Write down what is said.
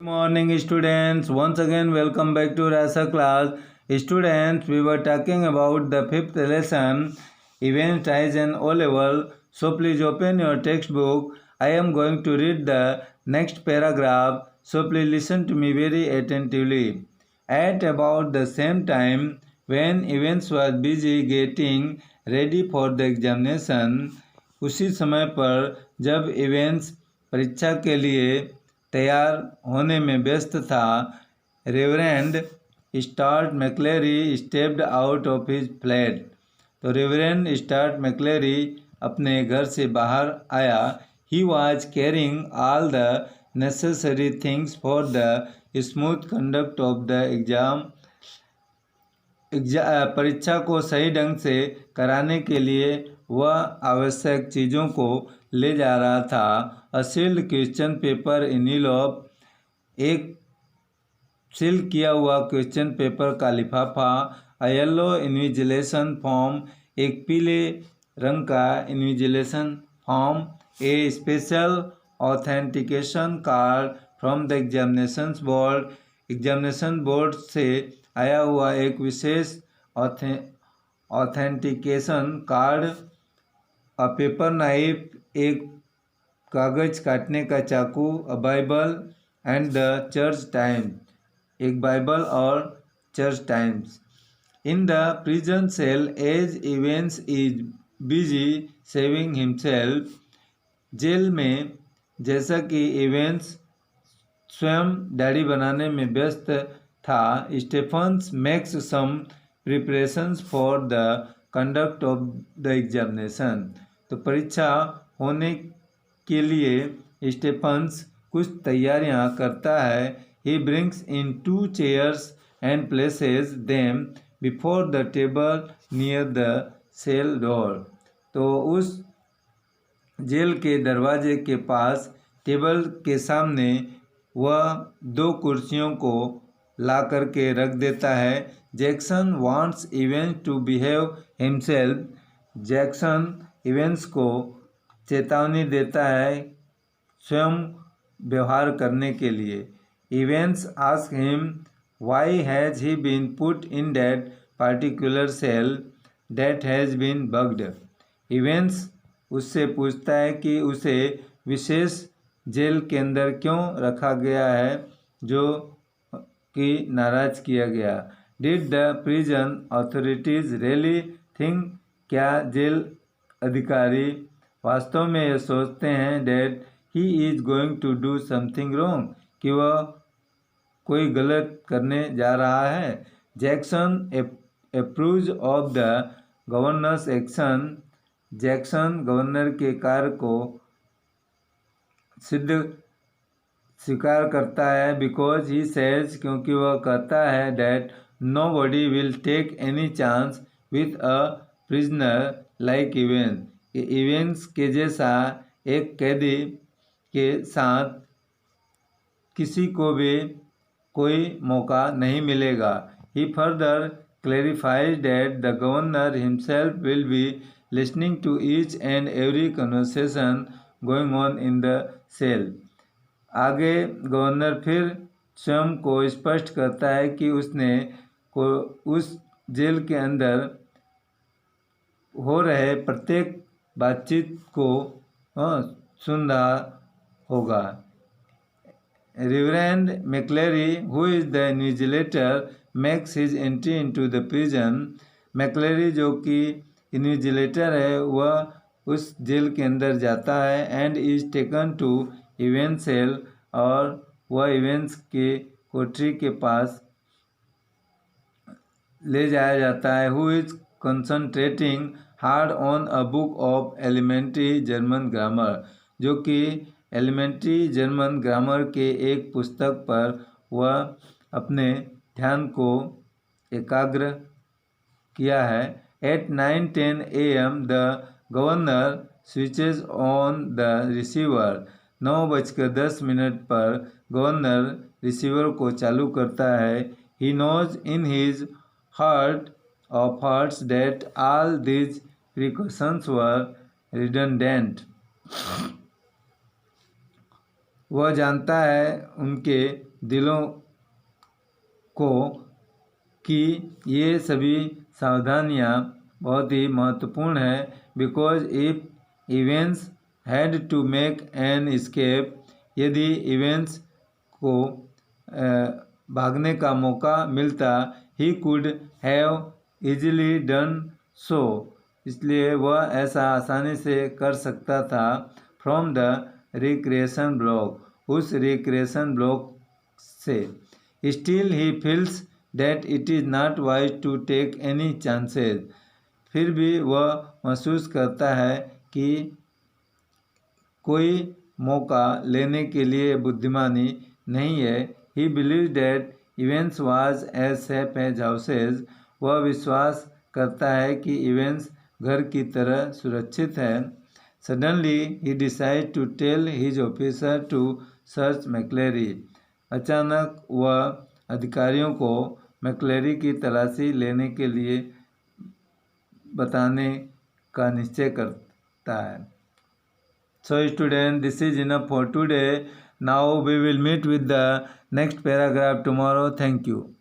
Morning students, once again welcome back to Rasa class. Students, we were talking about the fifth lesson, event rise and O level. So please open your textbook. I am going to read the next paragraph, so please listen to me very attentively. At about the same time, when events was busy getting ready for the examination, उसी समय पर जब events परीक्षा के लिए तैयार होने में व्यस्त था, reverend Stuart McCleary stepped out of his flat. तो रेवरेंड स्टार्ट मैक्लेरी अपने घर से बाहर आया। He was carrying all the necessary things for the smooth conduct of the exam. परीक्षा को सही ढंग से कराने के लिए वह आवश्यक चीज़ों को ले जा रहा था। A shield question paper envelope, एक सील किया हुआ क्वेश्चन पेपर का लिफाफा। अ येलो इन्विजिलेशन फॉर्म, एक पीले रंग का invigilation form. A special authentication card from the examination board, examination board से आया हुआ एक विशेष authentication card. A paper knife, एक कागज काटने का चाकू। A bible and the church times, एक बाइबल और church times. In the prison cell as events is busy saving himself, जेल में जैसा कि इवेंट्स स्वयं दाढ़ी बनाने में व्यस्त था, Stephens makes some preparations for the conduct of the examination. तो परीक्षा होने के लिए स्टेफन्स कुछ तैयारियां करता है। He brings in 2 chairs and places them before the table near the cell door. तो उस जेल के दरवाजे के पास टेबल के सामने वह 2 कुर्सियों को ला करके रख देता है। Jackson wants Evans to behave himself, Jackson Evans को चेतावनी देता है स्वयं व्यवहार करने के लिए। Evans ask him why has he been put in that particular cell that has been bugged. Evans उससे पूछता है कि उसे विशेष जेल के अंदर क्यों रखा गया है जो कि नाराज किया गया। Did the prison authorities really think, क्या जेल अधिकारी वास्तव में ये सोचते हैं that he is going to do something wrong, कि वह कोई गलत करने जा रहा है। Jackson approves of the governor's action, Jackson governor के कार्य को स्वीकार करता है। बिकॉज ही सेज, क्योंकि वह कहता है that nobody will take any chance with a prisoner like Evans, Evans के जैसा एक कैदी के साथ किसी को भी कोई मौका नहीं मिलेगा। He further clarifies that the governor himself will be listening to each and every conversation going on in the cell. आगे गवर्नर फिर स्वयं को स्पष्ट करता है कि उसने को उस जेल के अंदर हो रहे प्रत्येक बातचीत को सुन रहा होगा। Reverend McCleary, who is the invigilator, makes his entry into the prison. McCleary जो कि इन्विजिलेटर है, वह उस जेल के अंदर जाता है। And is taken to Evans cell, और वह इवेंट्स के कोठरी के पास ले जाया जाता है। Who is concentrating hard on a book of elementary German grammar, जो कि एलिमेंट्री जर्मन ग्रामर के एक पुस्तक पर वह अपने ध्यान को एकाग्र किया है। At 9:10 AM the governor switches on the receiver, 9:10 पर गवर्नर रिसीवर को चालू करता है। He knows in his heart of hearts that all these precautions were redundant, वह जानता है उनके दिलों को कि ये सभी सावधानियाँ बहुत ही महत्वपूर्ण है, because if Evans had to make an escape, यदि इवेंट्स को भागने का मौका मिलता, he could have easily done so, इसलिए वह ऐसा आसानी से कर सकता था। फ्रॉम द रिक्रिएशन ब्लॉक, उस रिक्रिएशन ब्लॉक से। Still he feels that it is not wise to take any chances, फिर भी वह महसूस करता है कि कोई मौका लेने के लिए बुद्धिमानी नहीं है। He believe that Evans was as safe as houses, वह विश्वास करता है कि इवेंट्स घर की तरह सुरक्षित है। Suddenly he decide to tell his officer to search McCleary, अचानक वह अधिकारियों को मैक्लेरी की तलाशी लेने के लिए बताने का निश्चय करता है। So student, this is enough for today. Now we will meet with the next paragraph tomorrow. Thank you.